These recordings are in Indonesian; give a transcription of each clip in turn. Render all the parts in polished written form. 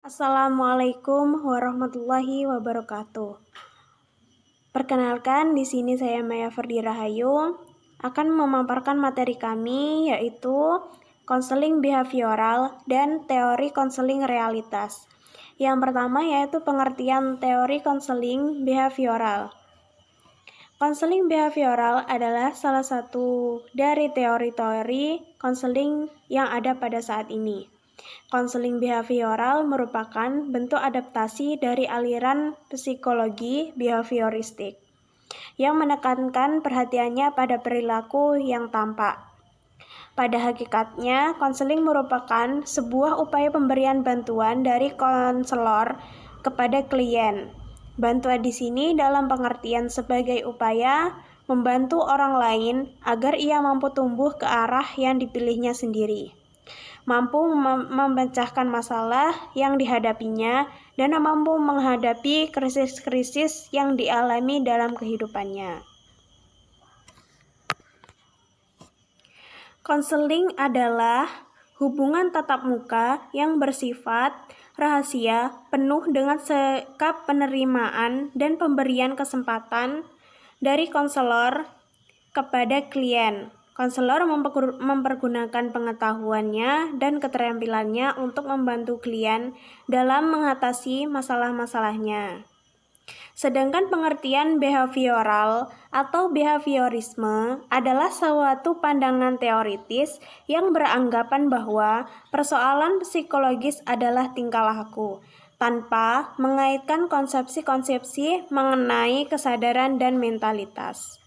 Assalamualaikum warahmatullahi wabarakatuh. Perkenalkan, di sini saya Maya Ferdi Rahayu akan memaparkan materi kami yaitu konseling behavioral dan teori konseling realitas. Yang pertama yaitu pengertian teori konseling behavioral. Konseling behavioral adalah salah satu dari teori-teori konseling yang ada pada saat ini. Konseling behavioral merupakan bentuk adaptasi dari aliran psikologi behavioristik yang menekankan perhatiannya pada perilaku yang tampak. Pada hakikatnya, konseling merupakan sebuah upaya pemberian bantuan dari konselor kepada klien. Bantuan di sini dalam pengertian sebagai upaya membantu orang lain agar ia mampu tumbuh ke arah yang dipilihnya sendiri, mampu memecahkan masalah yang dihadapinya, dan mampu menghadapi krisis-krisis yang dialami dalam kehidupannya. Konseling adalah hubungan tatap muka yang bersifat rahasia, penuh dengan sikap penerimaan dan pemberian kesempatan dari konselor kepada klien. Konselor mempergunakan pengetahuannya dan keterampilannya untuk membantu klien dalam mengatasi masalah-masalahnya. Sedangkan pengertian behavioral atau behaviorisme adalah suatu pandangan teoritis yang beranggapan bahwa persoalan psikologis adalah tingkah laku, tanpa mengaitkan konsepsi-konsepsi mengenai kesadaran dan mentalitas.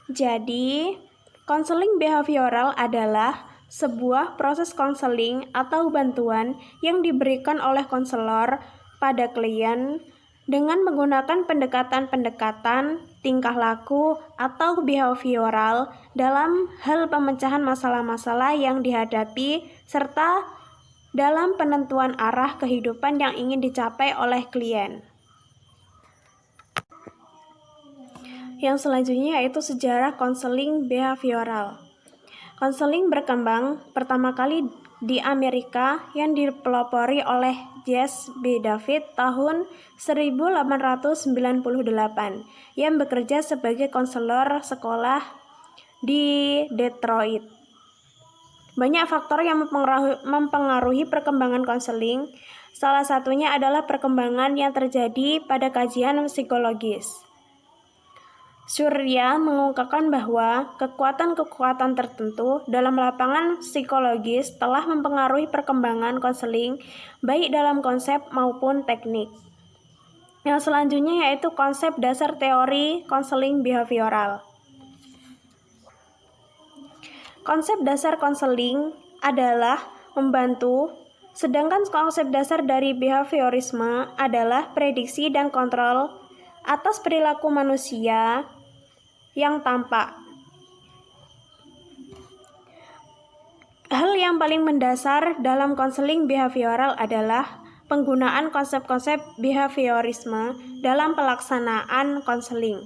Jadi, konseling behavioral adalah sebuah proses konseling atau bantuan yang diberikan oleh konselor pada klien dengan menggunakan pendekatan-pendekatan tingkah laku atau behavioral dalam hal pemecahan masalah-masalah yang dihadapi serta dalam penentuan arah kehidupan yang ingin dicapai oleh klien. Yang selanjutnya yaitu sejarah konseling behavioral. Konseling berkembang pertama kali di Amerika yang dipelopori oleh Jesse B. David tahun 1898 yang bekerja sebagai konselor sekolah di Detroit. Banyak faktor yang mempengaruhi perkembangan konseling. Salah satunya adalah perkembangan yang terjadi pada kajian psikologis. Surya mengungkapkan bahwa kekuatan-kekuatan tertentu dalam lapangan psikologis telah mempengaruhi perkembangan konseling baik dalam konsep maupun teknik. Yang selanjutnya yaitu konsep dasar teori konseling behavioral. Konsep dasar konseling adalah membantu, sedangkan konsep dasar dari behaviorisme adalah prediksi dan kontrol atas perilaku manusia yang tampak. Hal yang paling mendasar dalam konseling behavioral adalah penggunaan konsep-konsep behaviorisme dalam pelaksanaan konseling.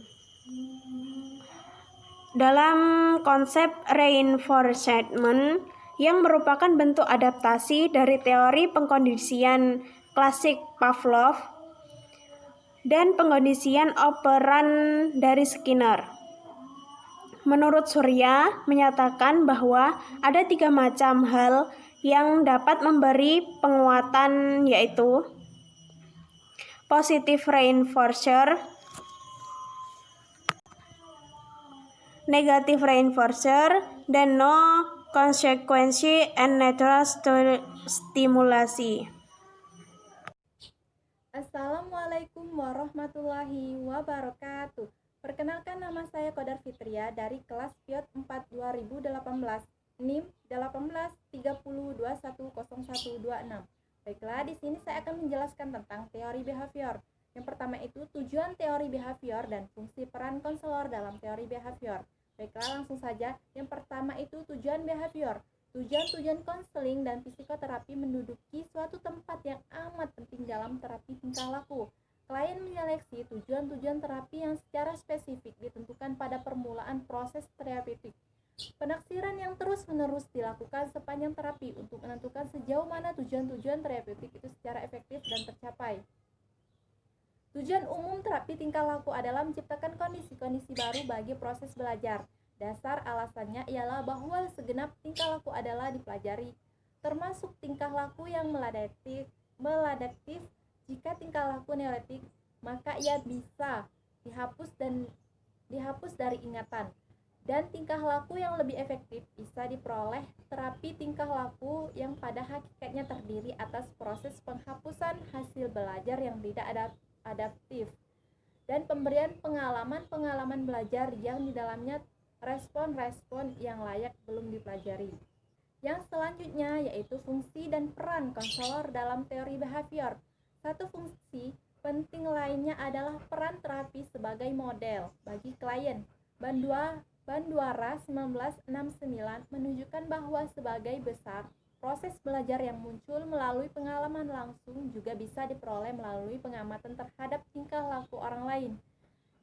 Dalam konsep reinforcement yang merupakan bentuk adaptasi dari teori pengkondisian klasik Pavlov dan pengkondisian operan dari Skinner. Menurut Surya, menyatakan bahwa ada 3 macam hal yang dapat memberi penguatan, yaitu positive reinforcer, negative reinforcer, dan no consequence and natural stimulasi. Assalamualaikum warahmatullahi wabarakatuh. Perkenalkan, nama saya Qadar Fitria dari kelas PIOT 4 2018, NIM 1830210126. Baiklah, di sini saya akan menjelaskan tentang teori behavior. Yang pertama itu tujuan teori behavior dan fungsi peran konselor dalam teori behavior. Baiklah, langsung saja. Yang pertama itu tujuan behavior. Tujuan-tujuan konseling dan psikoterapi menduduki suatu tempat yang amat penting dalam terapi tingkah laku. Klien menyeleksi tujuan-tujuan terapi yang secara spesifik ditentukan pada permulaan proses terapeutik. Penaksiran yang terus-menerus dilakukan sepanjang terapi untuk menentukan sejauh mana tujuan-tujuan terapeutik itu secara efektif dan tercapai. Tujuan umum terapi tingkah laku adalah menciptakan kondisi-kondisi baru bagi proses belajar. Dasar alasannya ialah bahwa segenap tingkah laku adalah dipelajari, termasuk tingkah laku yang meladaptif. Jika tingkah laku neurotik, maka ia bisa dihapus dari ingatan. Dan tingkah laku yang lebih efektif bisa diperoleh terapi tingkah laku yang pada hakikatnya terdiri atas proses penghapusan hasil belajar yang tidak adaptif dan pemberian pengalaman belajar yang di dalamnya respon-respon yang layak belum dipelajari. Yang selanjutnya yaitu fungsi dan peran konselor dalam teori behavior. Satu fungsi penting lainnya adalah peran terapi sebagai model bagi klien. Bandwara 1969 menunjukkan bahwa sebagai besar, proses belajar yang muncul melalui pengalaman langsung juga bisa diperoleh melalui pengamatan terhadap tingkah laku orang lain.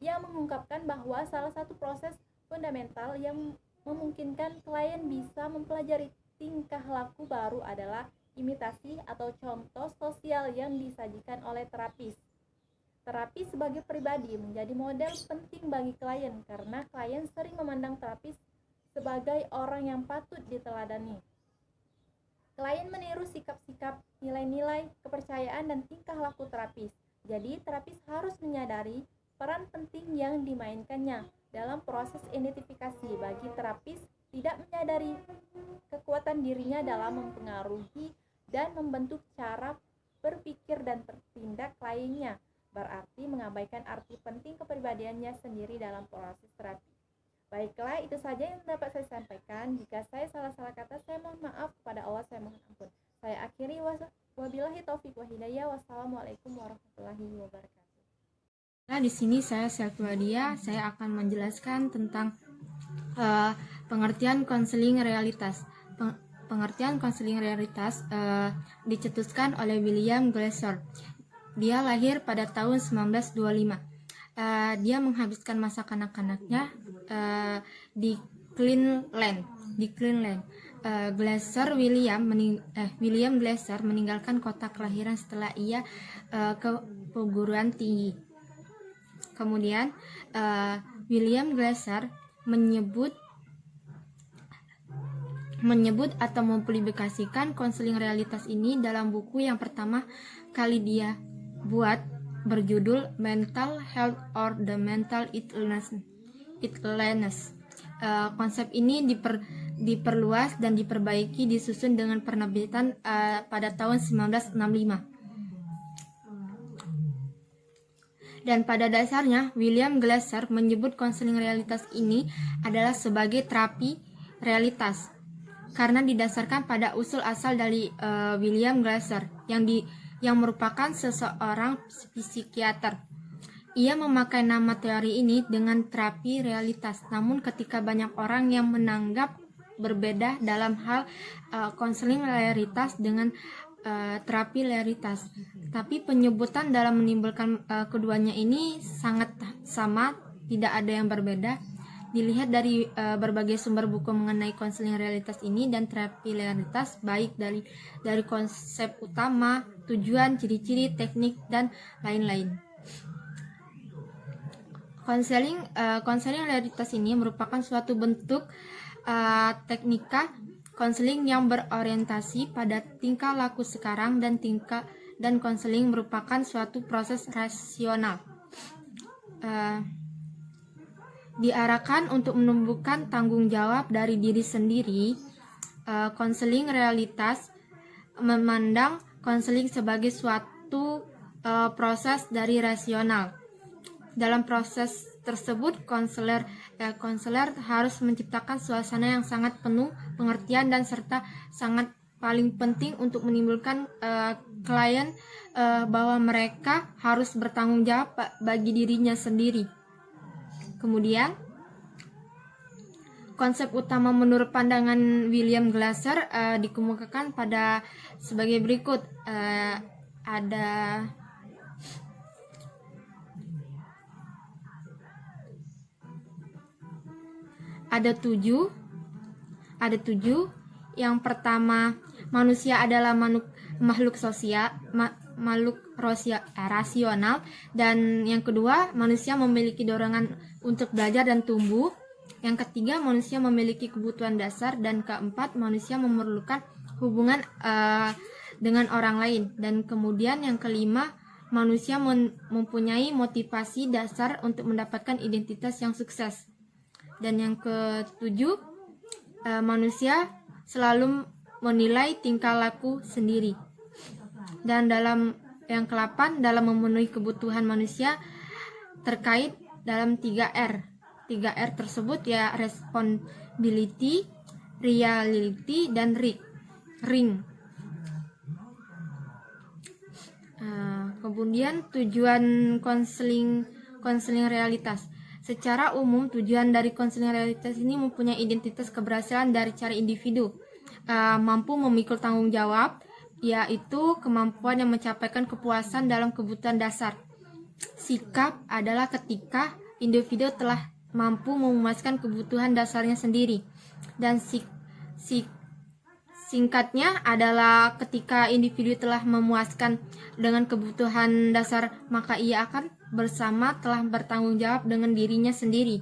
Ia mengungkapkan bahwa salah satu proses fundamental yang memungkinkan klien bisa mempelajari tingkah laku baru adalah imitasi atau contoh sosial yang disajikan oleh terapis. Terapi sebagai pribadi menjadi model penting bagi klien karena klien sering memandang terapis sebagai orang yang patut diteladani. Klien meniru sikap-sikap, nilai-nilai, kepercayaan, dan tingkah laku terapis. Jadi, terapis harus menyadari peran penting yang dimainkannya dalam proses identifikasi. Bagi terapis, tidak menyadari kekuatan dirinya dalam mempengaruhi dan membentuk cara berpikir dan bertindak kliennya, berarti mengabaikan arti penting kepribadiannya sendiri dalam proses terapi. Baiklah, itu saja yang dapat saya sampaikan. Jika saya salah-salah kata, saya mohon maaf. Kepada Allah saya mohon ampun. Saya akhiri, wabillahi taufiq wa hidayah. Wassalamualaikum warahmatullahi wabarakatuh. Nah, di sini saya Syafwadia, saya akan menjelaskan tentang pengertian konseling realitas. Pengertian konseling realitas dicetuskan oleh William Glasser. Dia lahir pada tahun 1925. Dia menghabiskan masa kanak-kanaknya di Cleveland. William Glasser meninggalkan kota kelahiran setelah ia ke perguruan tinggi. Kemudian William Glasser menyebut atau mempublikasikan konseling realitas ini dalam buku yang pertama kali dia buat, berjudul Mental Health or the Mental Illness. Konsep ini diperluas dan diperbaiki disusun dengan penerbitan pada tahun 1965. Dan pada dasarnya, William Glasser menyebut konseling realitas ini adalah sebagai terapi realitas karena didasarkan pada usul asal dari William Glasser yang merupakan seseorang psikiater. Ia memakai nama teori ini dengan terapi realitas. Namun ketika banyak orang yang menganggap berbeda dalam hal konseling realitas dengan terapi realitas, tapi penyebutan dalam menimbulkan keduanya ini sangat sama, tidak ada yang berbeda. Dilihat dari berbagai sumber buku mengenai konseling realitas ini dan terapi realitas, baik dari konsep utama, tujuan, ciri-ciri, teknik, dan lain-lain. Konseling realitas ini merupakan suatu bentuk teknika konseling yang berorientasi pada tingkah laku sekarang dan konseling merupakan suatu proses rasional. Diarahkan untuk menumbuhkan tanggung jawab dari diri sendiri. Konseling realitas memandang konseling sebagai suatu proses dari rasional. Dalam proses tersebut, konselor harus menciptakan suasana yang sangat penuh pengertian dan serta sangat paling penting untuk menimbulkan klien bahwa mereka harus bertanggung jawab bagi dirinya sendiri. Kemudian, konsep utama menurut pandangan William Glasser dikemukakan pada sebagai berikut. Ada 7 ada 7. Yang pertama, manusia adalah makhluk rasional, dan yang kedua, manusia memiliki dorongan untuk belajar dan tumbuh. Yang ketiga, manusia memiliki kebutuhan dasar, dan keempat, manusia memerlukan hubungan dengan orang lain. Dan kemudian yang kelima, manusia mempunyai motivasi dasar untuk mendapatkan identitas yang sukses. Dan yang ketujuh, manusia selalu menilai tingkah laku sendiri. Dan dalam yang ke-8, dalam memenuhi kebutuhan manusia terkait dalam 3R. 3R tersebut ya responsibility, reality, dan ring. Kemudian tujuan konseling realitas. Secara umum, tujuan dari konseling realitas ini mempunyai identitas keberhasilan dari cara individu mampu memikul tanggung jawab, yaitu kemampuan yang mencapaikan kepuasan dalam kebutuhan dasar. Sikap adalah ketika individu telah mampu memuaskan kebutuhan dasarnya sendiri. Dan singkatnya adalah ketika individu telah memuaskan dengan kebutuhan dasar, maka ia akan bersama telah bertanggung jawab dengan dirinya sendiri.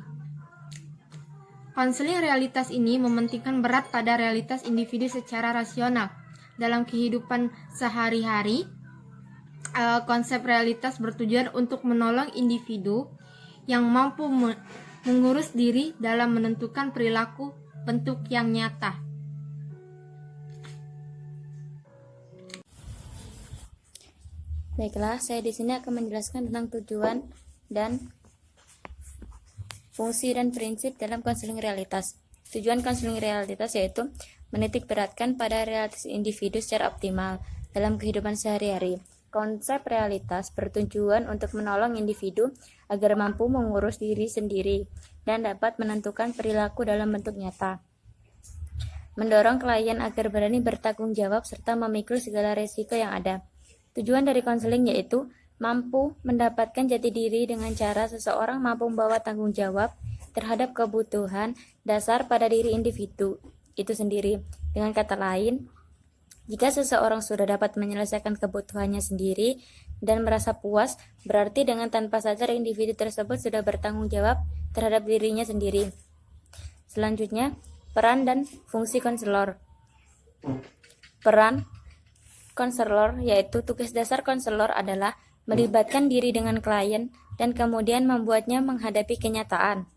Konseling realitas ini mementingkan berat pada realitas individu secara rasional. Dalam kehidupan sehari-hari, konsep realitas bertujuan untuk menolong individu yang mampu mengurus diri dalam menentukan perilaku bentuk yang nyata. Baiklah, saya di sini akan menjelaskan tentang tujuan dan fungsi dan prinsip dalam konseling realitas. Tujuan konseling realitas yaitu menitik beratkan pada realitas individu secara optimal dalam kehidupan sehari-hari. Konsep realitas bertujuan untuk menolong individu agar mampu mengurus diri sendiri dan dapat menentukan perilaku dalam bentuk nyata. Mendorong klien agar berani bertanggung jawab serta memikul segala resiko yang ada. Tujuan dari konseling yaitu mampu mendapatkan jati diri dengan cara seseorang mampu membawa tanggung jawab terhadap kebutuhan dasar pada diri individu itu sendiri. Dengan kata lain, jika seseorang sudah dapat menyelesaikan kebutuhannya sendiri dan merasa puas, berarti dengan tanpa sadar individu tersebut sudah bertanggung jawab terhadap dirinya sendiri. Selanjutnya, peran dan fungsi konselor. Peran konselor yaitu tugas dasar konselor adalah melibatkan diri dengan klien dan kemudian membuatnya menghadapi kenyataan.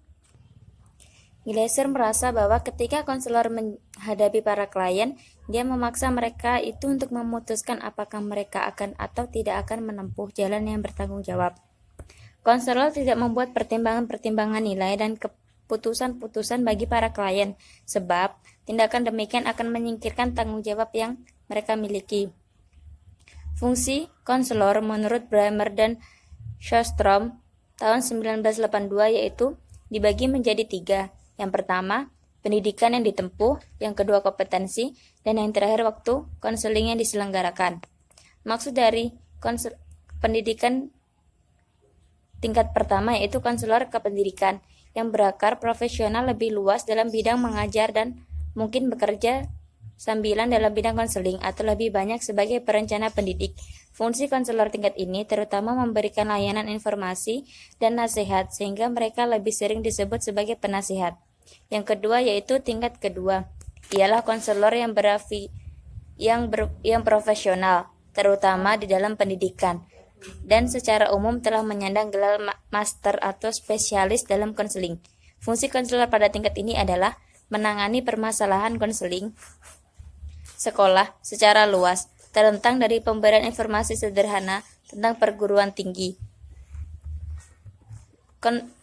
Glasser merasa bahwa ketika konselor menghadapi para klien, dia memaksa mereka itu untuk memutuskan apakah mereka akan atau tidak akan menempuh jalan yang bertanggung jawab. Konselor tidak membuat pertimbangan-pertimbangan nilai dan keputusan-putusan bagi para klien, sebab tindakan demikian akan menyingkirkan tanggung jawab yang mereka miliki. Fungsi konselor menurut Brammer dan Shostrom tahun 1982 yaitu dibagi menjadi 3. Yang pertama, pendidikan yang ditempuh, yang kedua kompetensi, dan yang terakhir waktu konseling yang diselenggarakan. Maksud dari pendidikan tingkat pertama yaitu konselor kependidikan yang berakar profesional lebih luas dalam bidang mengajar dan mungkin bekerja sambilan dalam bidang konseling atau lebih banyak sebagai perencana pendidik. Fungsi konselor tingkat ini terutama memberikan layanan informasi dan nasihat sehingga mereka lebih sering disebut sebagai penasihat. Yang kedua yaitu tingkat kedua, ialah konselor yang profesional, terutama di dalam pendidikan dan secara umum telah menyandang gelar master atau spesialis dalam konseling. Fungsi konselor pada tingkat ini adalah menangani permasalahan konseling sekolah secara luas, terentang dari pemberian informasi sederhana tentang perguruan tinggi.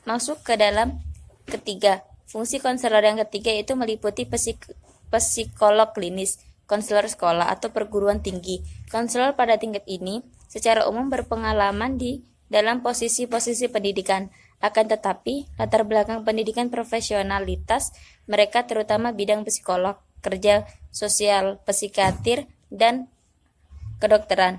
Masuk ke dalam ketiga. Fungsi konselor yang ketiga yaitu meliputi psikolog klinis, konselor sekolah atau perguruan tinggi. Konselor pada tingkat ini secara umum berpengalaman di dalam posisi-posisi pendidikan. Akan tetapi, latar belakang pendidikan profesionalitas mereka terutama bidang psikolog, kerja sosial, psikiater, dan kedokteran.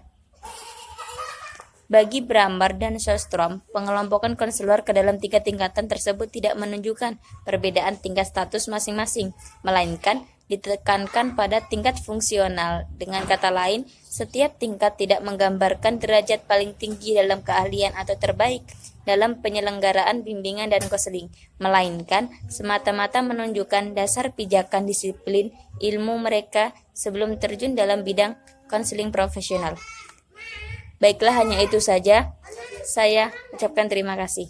Bagi Brammer dan Sjöström, pengelompokan konselor ke dalam 3 tingkatan tersebut tidak menunjukkan perbedaan tingkat status masing-masing, melainkan ditekankan pada tingkat fungsional. Dengan kata lain, setiap tingkat tidak menggambarkan derajat paling tinggi dalam keahlian atau terbaik dalam penyelenggaraan bimbingan dan konseling, melainkan semata-mata menunjukkan dasar pijakan disiplin ilmu mereka sebelum terjun dalam bidang konseling profesional. Baiklah, hanya itu saja. Saya ucapkan terima kasih.